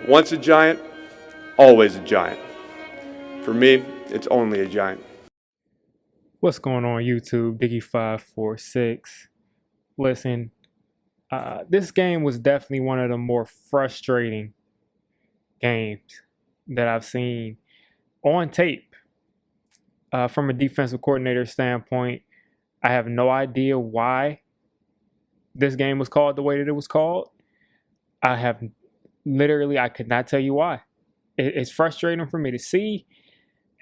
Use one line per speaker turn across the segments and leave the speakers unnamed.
Once a giant, always a giant. For me, it's only a giant.
What's going on YouTube? Diggy546. Listen, this game was definitely one of the more frustrating games that I've seen on tape. From a defensive coordinator standpoint, I have no idea why this game was called the way that it was called. I could not tell you why. It's frustrating for me to see,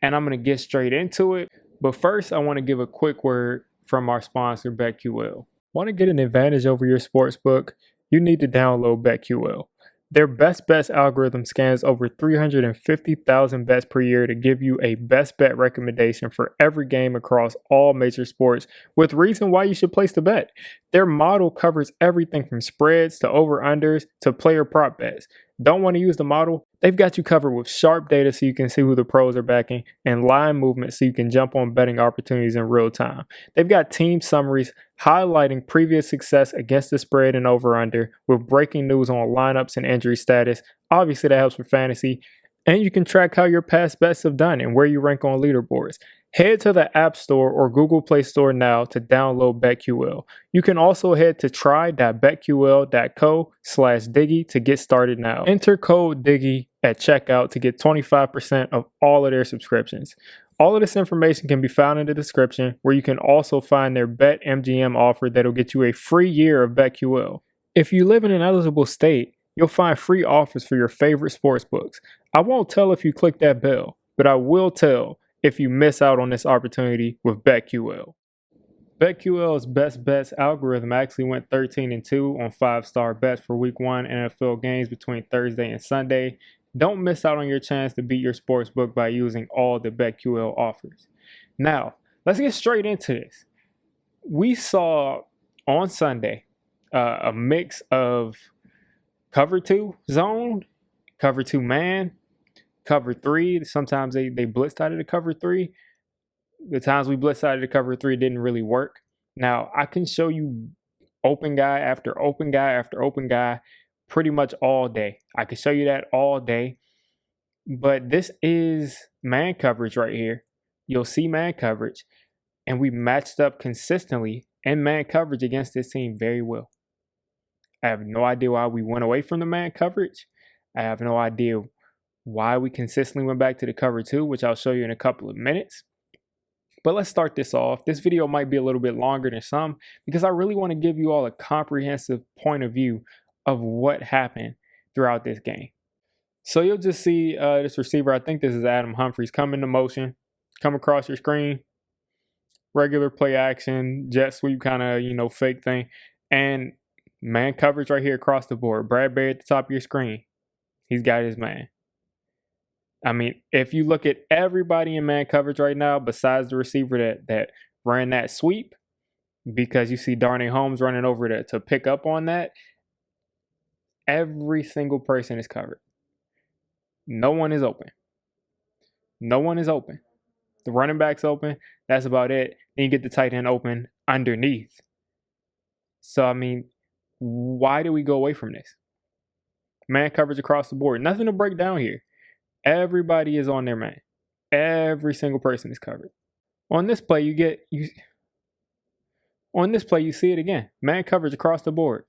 and I'm going to get straight into it. But first, I want to give a quick word from our sponsor, BetQL. Want to get an advantage over your sportsbook? You need to download BetQL. Their best bets algorithm scans over 350,000 bets per year to give you a best bet recommendation for every game across all major sports with reason why you should place the bet. Their model covers everything from spreads to over-unders to player prop bets. Don't want to use the model? They've got you covered with sharp data so you can see who the pros are backing and line movement so you can jump on betting opportunities in real time. They've got team summaries highlighting previous success against the spread and over-under with breaking news on lineups and injury status. Obviously, that helps with fantasy. And you can track how your past bets have done and where you rank on leaderboards. Head to the App Store or Google Play Store now to download BetQL. You can also head to try.betql.co/Diggy to get started now. Enter code Diggy at checkout to get 25% of all of their subscriptions. All of this information can be found in the description, where you can also find their BetMGM offer that'll get you a free year of BetQL. If you live in an eligible state, you'll find free offers for your favorite sports books. I won't tell if you click that bell, but I will tell if you miss out on this opportunity with BetQL. BetQL's best bets algorithm actually went 13-2 on 5-star bets for Week 1 NFL games between Thursday and Sunday. Don't miss out on your chance to beat your sportsbook by using all the BetQL offers. Now, let's get straight into this. We saw on Sunday a mix of cover 2 zone, cover 2 man, cover 3. Sometimes they blitzed out of the cover 3. The times we blitzed out of the cover 3 didn't really work. Now, I can show you open guy after open guy after open guy pretty much all day. I can show you that all day. But this is man coverage right here. You'll see man coverage. And we matched up consistently in man coverage against this team very well. I have no idea why we went away from the man coverage. I have no idea why we consistently went back to the cover 2, which I'll show you in a couple of minutes. But let's start this off. This video might be a little bit longer than some because I really want to give you all a comprehensive point of view of what happened throughout this game. So you'll just see this receiver, I think this is Adam Humphries, come into motion, come across your screen, regular play action, jet sweep kind of, fake thing, and man coverage right here across the board. Bradbury at the top of your screen. He's got his man. I mean, if you look at everybody in man coverage right now, besides the receiver that ran that sweep, because you see Darnay Holmes running over to pick up on that, every single person is covered. No one is open. No one is open. The running back's open. That's about it. Then you get the tight end open underneath. So, I mean, why do we go away from this? Man coverage across the board. Nothing to break down here. Everybody is on their man. Every single person is covered. On this play, you see it again. Man coverage across the board.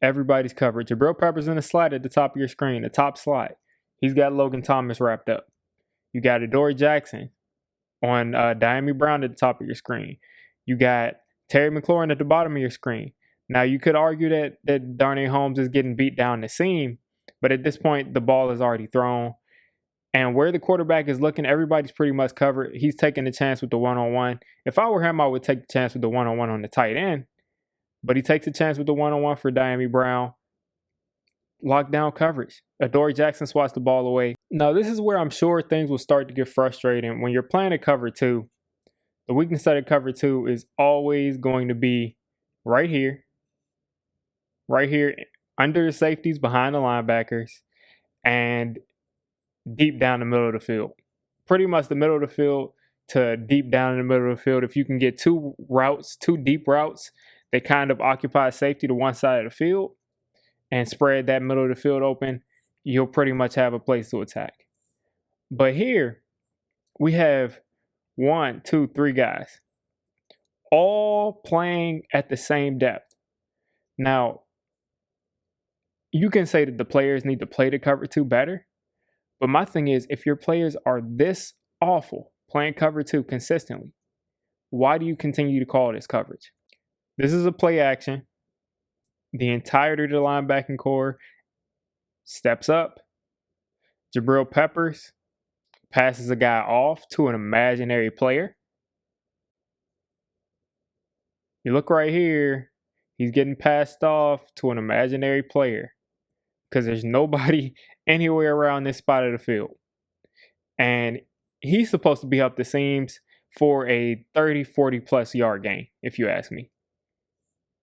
Everybody's covered. Jabril Peppers in the slide at the top of your screen, the top slide. He's got Logan Thomas wrapped up. You got Adoree Jackson on Diami Brown at the top of your screen. You got Terry McLaurin at the bottom of your screen. Now, you could argue that Darnay Holmes is getting beat down the seam, but at this point, the ball is already thrown. And where the quarterback is looking, everybody's pretty much covered. He's taking the chance with the one-on-one. If I were him, I would take the chance with the one-on-one on the tight end. But he takes a chance with the one-on-one for Diami Brown. Lockdown coverage. Adoree Jackson swats the ball away. Now, this is where I'm sure things will start to get frustrating. When you're playing a cover 2, the weakness of the cover 2 is always going to be right here, under the safeties, behind the linebackers, and deep down the middle of the field. Pretty much the middle of the field to deep down in the middle of the field. If you can get two deep routes, they kind of occupy safety to one side of the field and spread that middle of the field open, you'll pretty much have a place to attack. But here we have 1, 2, 3 guys all playing at the same depth. Now, you can say that the players need to play the cover 2 better, but my thing is, if your players are this awful playing cover 2 consistently, why do you continue to call this coverage? This is a play action. The entirety of the linebacking core steps up. Jabril Peppers passes a guy off to an imaginary player. You look right here, he's getting passed off to an imaginary player because there's nobody anywhere around this spot of the field. And he's supposed to be up the seams for a 30, 40 plus yard gain, if you ask me.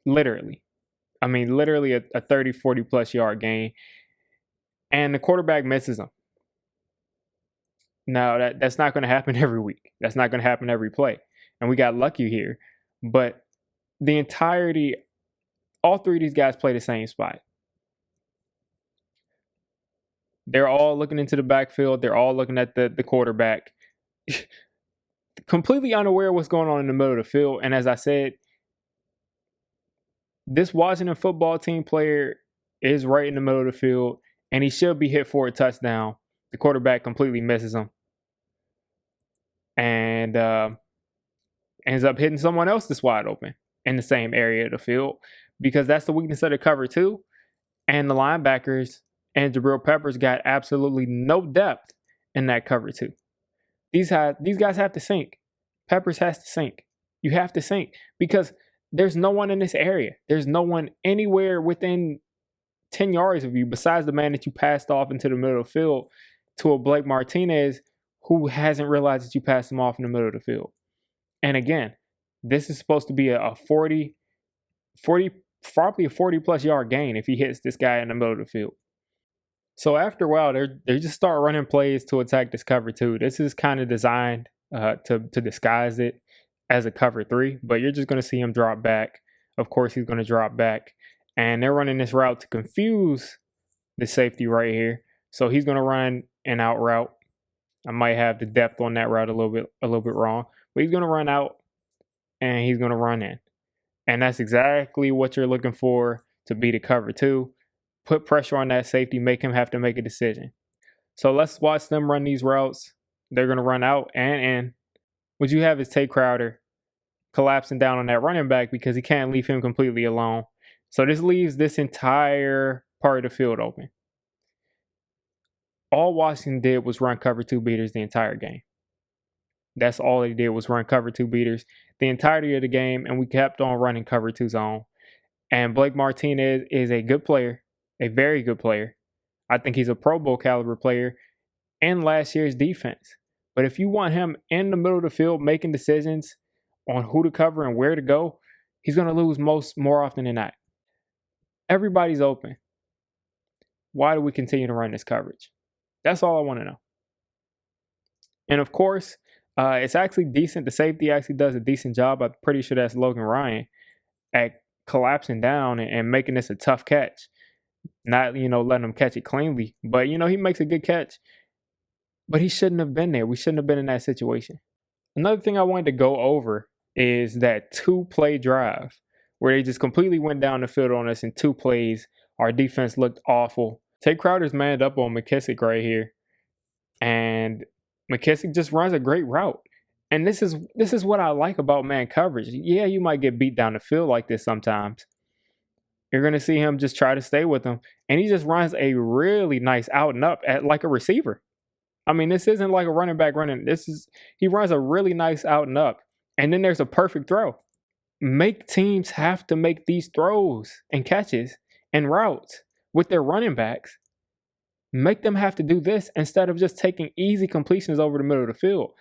Literally. I mean, literally a 30, 40 plus yard gain. And the quarterback misses him. Now, that's not going to happen every week. That's not going to happen every play. And we got lucky here. But the entirety, all 3 of these guys play the same spot. They're all looking into the backfield. They're all looking at the quarterback. Completely unaware of what's going on in the middle of the field. And as I said, this Washington football team player is right in the middle of the field, and he should be hit for a touchdown. The quarterback completely misses him and ends up hitting someone else that's wide open in the same area of the field, because that's the weakness of the cover 2. And the linebackers and Jabril Peppers got absolutely no depth in that cover 2. These guys have to sink. Peppers has to sink. You have to sink because there's no one in this area. There's no one anywhere within 10 yards of you besides the man that you passed off into the middle of the field to a Blake Martinez who hasn't realized that you passed him off in the middle of the field. And again, this is supposed to be a 40, probably a 40 plus yard gain if he hits this guy in the middle of the field. So after a while, they just start running plays to attack this cover 2. This is kind of designed to disguise it as a cover 3, but you're just going to see him drop back. Of course, he's going to drop back. And they're running this route to confuse the safety right here. So he's going to run an out route. I might have the depth on that route a little bit wrong, but he's going to run out and he's going to run in. And that's exactly what you're looking for to beat a cover 2. Put pressure on that safety, make him have to make a decision. So let's watch them run these routes. They're going to run out and in. What you have is Tay Crowder collapsing down on that running back because he can't leave him completely alone. So this leaves this entire part of the field open. All Washington did was run cover 2 beaters the entire game. That's all they did was run cover 2 beaters the entirety of the game, and we kept on running cover 2 zone. And Blake Martinez is a good player, a very good player. I think he's a Pro Bowl caliber player in last year's defense. But if you want him in the middle of the field making decisions on who to cover and where to go, he's going to lose more often than not. Everybody's open. Why do we continue to run this coverage? That's all I want to know. And of course, it's actually decent. The safety actually does a decent job. I'm pretty sure that's Logan Ryan at collapsing down and making this a tough catch. Not, letting him catch it cleanly. But, he makes a good catch. But he shouldn't have been there. We shouldn't have been in that situation. Another thing I wanted to go over is that 2-play drive where they just completely went down the field on us in 2 plays. Our defense looked awful. Tay Crowder's manned up on McKissick right here. And McKissick just runs a great route. And this is what I like about man coverage. Yeah, you might get beat down the field like this sometimes. You're going to see him just try to stay with him. And he just runs a really nice out and up at like a receiver. I mean, this isn't like a running back running. He runs a really nice out and up. And then there's a perfect throw. Teams have to make these throws and catches and routes with their running backs. Make them have to do this instead of just taking easy completions over the middle of the field.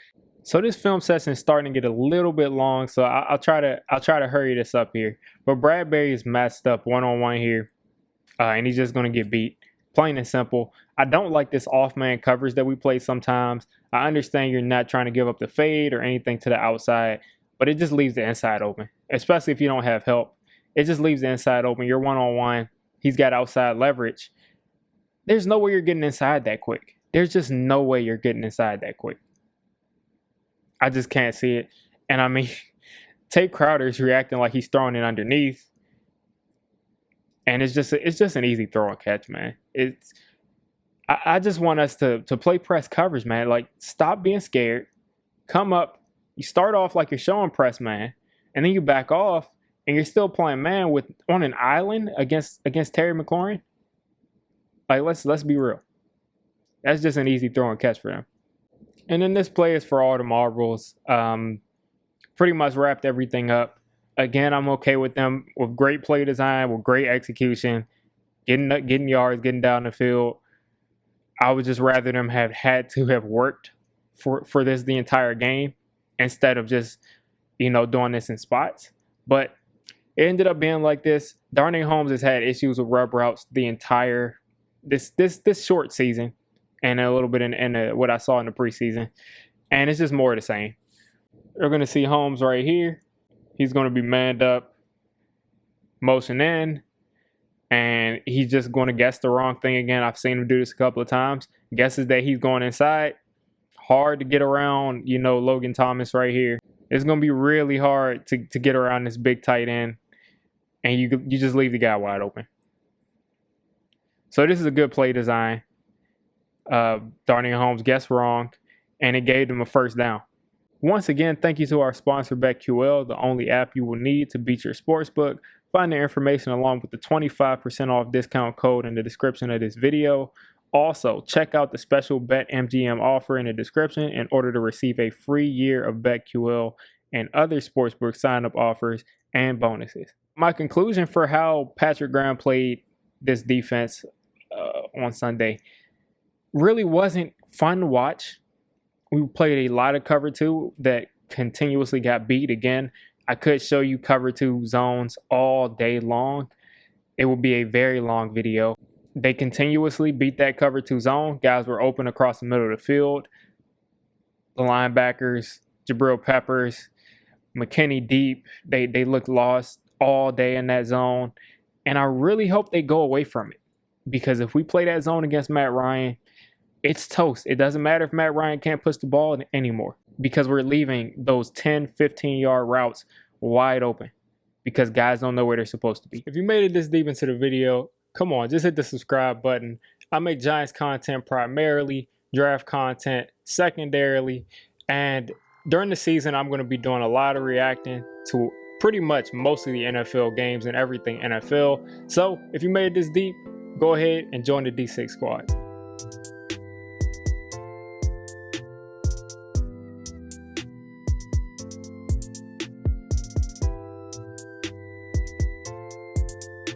So this film session is starting to get a little bit long, so I'll try to hurry this up here. But Bradbury is matched up one-on-one here, and he's just going to get beat. Plain and simple. I don't like this off-man coverage that we play sometimes. I understand you're not trying to give up the fade or anything to the outside, but it just leaves the inside open, especially if you don't have help. It just leaves the inside open. You're one-on-one. He's got outside leverage. there's no way you're getting inside that quick. There's just no way you're getting inside that quick. I just can't see it. And I mean, Tate Crowder's reacting like he's throwing it underneath, and it's just an easy throw and catch, man. I just want us to play press coverage, man. Like, stop being scared. Come up. You start off like you're showing press, man, and then you back off, and you're still playing man on an island against Terry McLaurin. Like, let's be real. That's just an easy throw and catch for them. And then this play is for all the marbles. Pretty much wrapped everything up. Again, I'm okay with them with great play design, with great execution, getting yards, getting down the field. I would just rather them have had to have worked for this the entire game instead of just, doing this in spots. But it ended up being like this. Darnay Holmes has had issues with rub routes the entire this short season, and a little bit in what I saw in the preseason, and it's just more of the same. You're going to see Holmes right here. He's going to be manned up, motion in, and he's just going to guess the wrong thing again. I've seen him do this a couple of times. Guesses that he's going inside. Hard to get around, Logan Thomas right here. It's going to be really hard to get around this big tight end, and you just leave the guy wide open. So this is a good play design. Darnay Holmes guessed wrong, and it gave them a first down. Once again, thank you to our sponsor, BetQL, the only app you will need to beat your sportsbook. Find the information along with the 25% off discount code in the description of this video. Also, check out the special BetMGM offer in the description in order to receive a free year of BetQL and other sportsbook sign-up offers and bonuses. My conclusion for how Patrick Graham played this defense on Sunday really wasn't fun to watch. We played a lot of cover two that continuously got beat. Again, I could show you cover two zones all day long. It would be a very long video. They continuously beat that cover two zone. Guys were open across the middle of the field. The linebackers, Jabril Peppers, McKinney deep, they looked lost all day in that zone. And I really hope they go away from it, because if we play that zone against Matt Ryan, it's toast. It doesn't matter if Matt Ryan can't push the ball anymore, because we're leaving those 10, 15-yard routes wide open because guys don't know where they're supposed to be. If you made it this deep into the video, come on, just hit the subscribe button. I make Giants content primarily, draft content secondarily, and during the season, I'm going to be doing a lot of reacting to pretty much most of the NFL games and everything NFL. So if you made it this deep, go ahead and join the D6 squad.